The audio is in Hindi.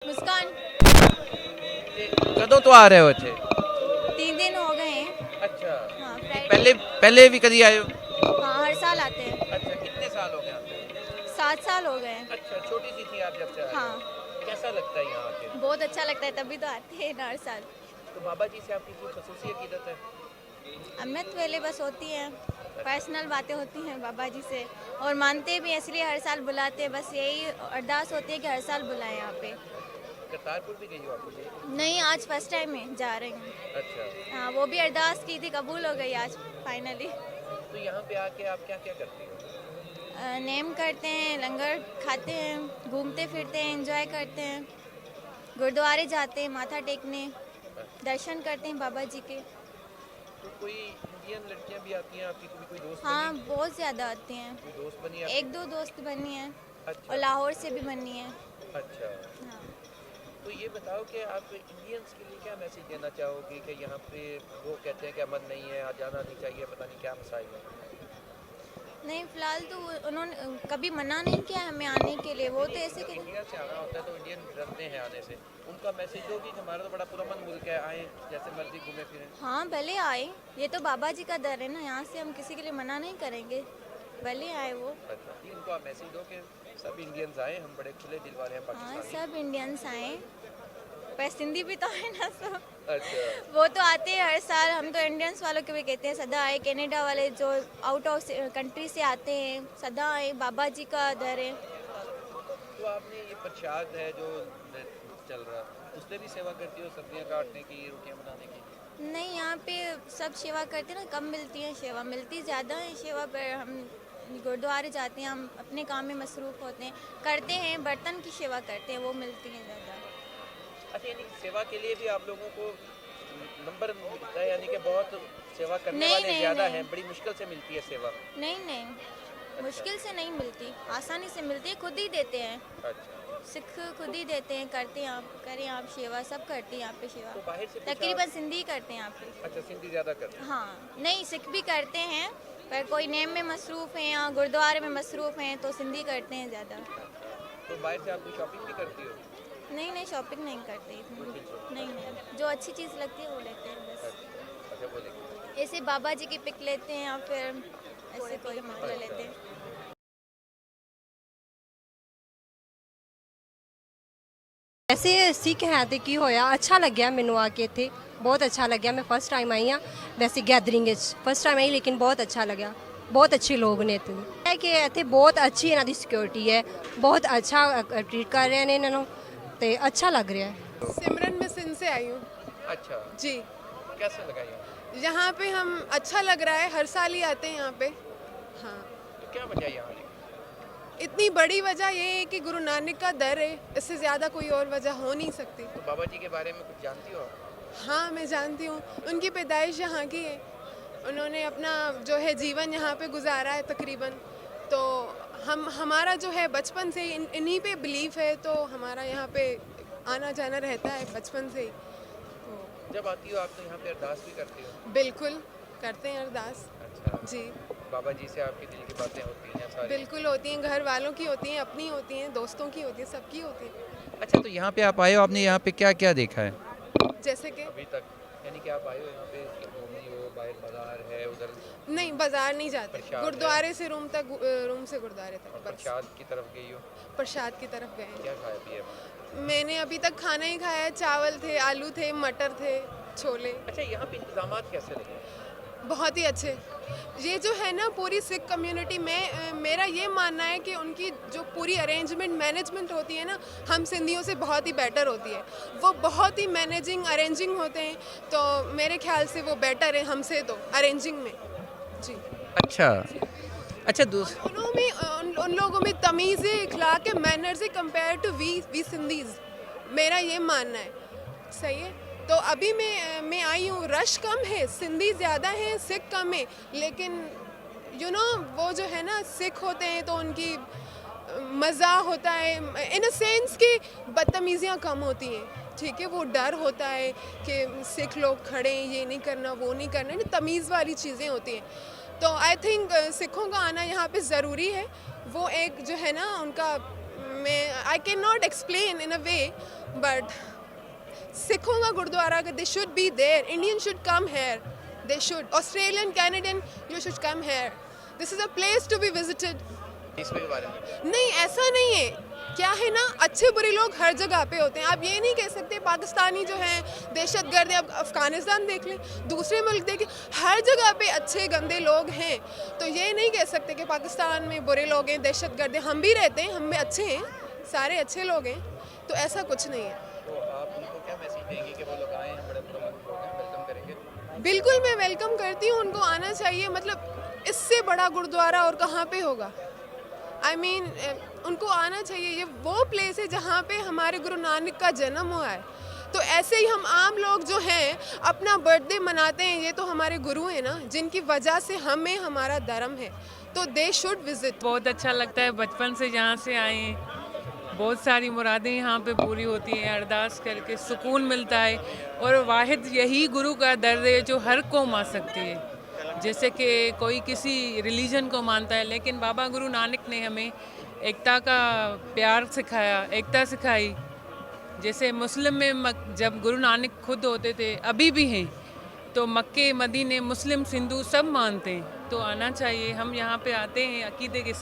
मुस्कान। कदों तो आ रहे हो इत्थे? 3 दिन हो गए हैं। अच्छा। हाँ, ये फ्राइडे। पहले भी कभी आए हो? हाँ, हर साल आते हैं। अच्छा, कितने साल हो गए आपको? 7 साल हो गए हैं। अच्छा, छोटी सी थी आप जब से आ रहे हाँ, हो? कैसा लगता है यहाँ आके? बहुत अच्छा लगता है, तभी तो आते हैं ना हर साल। तो बाबा जी से आपकी कोई खसूसी अकीदत है? अमृत वेले बस होती हैं, पर्सनल बातें होती हैं बाबा जी से, और मानते भी हैं, इसलिए हर साल बुलाते हैं। बस यही अरदास होती है कि हर साल बुलाएं यहाँ पे। करतारपुर भी गई हो आप कभी? नहीं, आज फर्स्ट टाइम में जा रही हूँ। अच्छा। हाँ, वो भी अरदास की थी, कबूल हो गई आज फाइनली। तो यहाँ पे आके आप क्या क्या करती हो? नेम करते हैं, लंगर खाते हैं, घूमते फिरते हैं, एंजॉय करते हैं, गुरुद्वारे जाते हैं माथा टेकने, दर्शन करते हैं बाबा जी के। तो कोई इंडियन लड़कियाँ भी आती हैं आपकी, कोई दोस्त हाँ, बनी? बहुत ज़्यादा आती हैं। कोई दोस्त बनी आपकी? 1-2 दोस्त बनी हैं, अच्छा। और लाहौर से भी बनी है। अच्छा। हाँ। तो ये बताओ कि आप इंडियंस के लिए क्या मैसेज देना चाहोगे कि यहाँ पे वो कहते हैं कि अमन नहीं है, जाना नहीं चाहिए, पता नहीं क्या मसाइल है? नहीं, फिलहाल तो उन्होंने कभी मना नहीं किया हमें आने के लिए। वो तो ऐसे कि इंडिया से आना होता है तो इंडियन डरते हैं आने से। उनका मैसेज दो कि हमारा तो बड़ा पुरअमन मुल्क है, आए जैसे मर्जी घूमे फिरें। हाँ, भले आए, ये तो बाबा जी का दर है ना, यहाँ से हम किसी के लिए मना नहीं करेंगे, भले आए वो। अच्छा, जी उनको आप मैसेज दो कि सब इंडियंस आए, हम बड़े खुले दिल वाले हैं हाँ, पाकिस्तानी। सब इंडियंस आए, पर सिंधी भी तो है ना सब। अच्छा। वो तो आते हैं हर साल, हम तो इंडियंस वालों के भी कहते हैं सदा आए। कनाडा वाले जो आउट ऑफ कंट्री से आते हैं, सदा आए, बाबा जी का दर है। तो आपने ये प्रसाद है जो चल रहा है, उसमें भी सेवा करती हो, सब्जियाँ काटने की, रोटियाँ बनाने की? नहीं, यहाँ पे सब सेवा करते हैं ना, कम मिलती है सेवा, मिलती ज़्यादा है सेवा, पर हम गुरुद्वारे जाते हैं, हम अपने काम में मसरूफ़ होते हैं, करते हैं, बर्तन की सेवा करते हैं, वो मिलती है ज़्यादा। अच्छा, यानी कि सेवा के लिए भी आप लोगों को नंबर मिलता है, यानी कि बहुत सेवा करने नहीं, वाले नहीं, ज़्यादा नहीं। हैं, बड़ी मुश्किल से मिलती है सेवा? नहीं, नहीं, मुश्किल से नहीं मिलती, आसानी से मिलती है, खुद ही देते हैं। अच्छा। सिख खुद ही देते हैं, करते हैं आप, करें आप सेवा, सब करते हैं यहाँ पे सेवा। तो बाहर से कुछ तकरीबन सिंधी करते हैं यहाँ पे। अच्छा, सिंधी ज़्यादा करते हैं? हाँ, नहीं, सिख भी करते हैं, पर कोई नेम में मसरूफ़ हैं या गुरुद्वारे में मसरूफ़ हैं तो सिंधी करते हैं ज़्यादा। तो बाहर से आप कोई शॉपिंग भी करती हो? नहीं, नहीं, शॉपिंग नहीं करते इतनी। नहीं, नहीं, जो अच्छी चीज़ लगती है वो लेते हैं बस। अच्छा, वो देखिए। ऐसे बाबा जी की पिक लेते हैं या फिर ऐसे कोई ले लेते हैं। ऐसे सिख है तो की होया, अच्छा लग्या मैनू आके इत्थे, बहुत अच्छा लग्या। मैं फर्स्ट टाइम आई हाँ वैसे गैदरिंग फर्स्ट टाइम आई, लेकिन बहुत अच्छा लग्या, बहुत अच्छे लोग ने इत्थे है कि इत्थे बहुत अच्छी इन्हां दी सिक्योरिटी है, बहुत अच्छा ट्रीट कर रहे हैं इन्हों ते अच्छा लग रहा है। सिमरन मैं सिंध से आई हूँ अच्छा, जी। कैसे लगा यहाँ? यहाँ पे हम अच्छा लग रहा है, हर साल ही आते हैं यहाँ पे। हाँ, तो क्या वजह है यहाँ आने की? इतनी बड़ी वजह ये है कि गुरु नानक का दर है, इससे ज़्यादा कोई और वजह हो नहीं सकती। तो बाबा जी के बारे में कुछ जानती हो आप? हाँ, मैं जानती हूँ, उनकी पैदाइश यहाँ की है, उन्होंने अपना जो है जीवन यहाँ पे गुजारा है तकरीबन। तो हमारा जो है बचपन से इन्हीं पे बिलीफ है, तो हमारा यहाँ पे आना जाना रहता है बचपन से ही। तो जब आती हो आप तो यहाँ पे अरदास भी करती हो? बिल्कुल करते हैं अरदास। अच्छा। जी, बाबा जी से आपके दिल की बातें होती हैं सारी? बिल्कुल होती हैं, घर वालों की होती हैं, अपनी होती हैं, दोस्तों की होती हैं, सबकी होती हैं। अच्छा, तो यहाँ पे आप आए हो, आपने यहाँ पे क्या क्या देखा है जैसे कि अभी तक? यानी कि आप आए हो यहाँ पे घूमी हो, बाहर बाजार है उधर? नहीं, बाजार नहीं जाते, प्रसाद गुरुद्वारे से रूम तक, रूम से गुरुद्वारे तक बस। प्रसाद की तरफ गई हो? प्रसाद की तरफ गए हैं। क्या खाया पिया? मैंने अभी तक खाना ही खाया है, चावल थे, आलू थे, मटर थे, छोले। अच्छा, यहाँ पे इंतजाम कैसे लगे? बहुत ही अच्छे। ये जो है ना पूरी सिख कम्युनिटी में, मेरा ये मानना है कि उनकी जो पूरी अरेंजमेंट मैनेजमेंट होती है ना, हम सिंधियों से बहुत ही बेटर होती है। वो बहुत ही मैनेजिंग अरेंजिंग होते हैं, तो मेरे ख्याल से वो बेटर है हमसे तो अरेंजिंग में। जी, अच्छा। अच्छा, उन लोगों में तमीज़ इखलाक के manners compare to we Sindhis, मेरा ये मानना है। सही है। तो अभी मैं आई हूँ, रश कम है, सिंधी ज़्यादा है, सिख कम है, लेकिन वो जो है ना सिख होते हैं तो उनकी मज़ा होता है, इन अ सेंस कि बदतमीज़ियाँ कम होती हैं, ठीक है। वो डर होता है कि सिख लोग खड़े हैं, ये नहीं करना, वो नहीं करना, ना तमीज़ वाली चीज़ें होती हैं। तो आई थिंक सिखों का आना यहाँ पे ज़रूरी है। वो एक जो है ना उनका मैं I can not explain in a way, but सिखों का gurudwara they should be there, Indian should come here, they should, Australian Canadian you should come here, this is a place to be visited. इसके बारे में नहीं, ऐसा नहीं है, क्या है ना, अच्छे बुरे लोग हर जगह पे होते हैं। आप ये नहीं कह सकते पाकिस्तानी जो हैं दहशतगर्द है, अब अफ़गानिस्तान देख लें, दूसरे मुल्क देखें, हर जगह पे अच्छे गंदे लोग हैं। तो ये नहीं कह सकते कि पाकिस्तान में बुरे लोग हैं, दहशतगर्द हैं। हम भी रहते हैं, हम भी अच्छे हैं, सारे अच्छे लोग हैं, तो ऐसा कुछ नहीं है। तो आप उनको क्या मैसेज देंगे कि वो लोग आए हैं, बड़े प्रमुख लोग हैं, वेलकम करेंगे? बिल्कुल मैं वेलकम करती हूँ, उनको आना चाहिए। मतलब इससे बड़ा गुरुद्वारा और कहाँ पे होगा? आई मीन उनको आना चाहिए। ये वो प्लेस है जहाँ पे हमारे गुरु नानक का जन्म हुआ है। तो ऐसे ही हम आम लोग जो हैं अपना बर्थडे मनाते हैं, ये तो हमारे गुरु हैं ना, जिनकी वजह से हमें हमारा धर्म है, तो दे शुड विजिट। बहुत अच्छा लगता है, बचपन से यहाँ से आए हैं, बहुत सारी मुरादें यहाँ पे पूरी होती हैं, अरदास करके सुकून मिलता है। और वाहिद यही गुरु का दर है जो हर कौम आ सकती है। जैसे कि कोई किसी रिलीजन को मानता है, लेकिन बाबा गुरु नानक ने हमें एकता का प्यार सिखाया, एकता सिखाई। जैसे मुस्लिम में जब गुरु नानक खुद होते थे, अभी भी हैं, तो मक्के मदीने मुस्लिम सिंधु सब मानते हैं। तो आना चाहिए, हम यहाँ पे आते हैं अकीदे के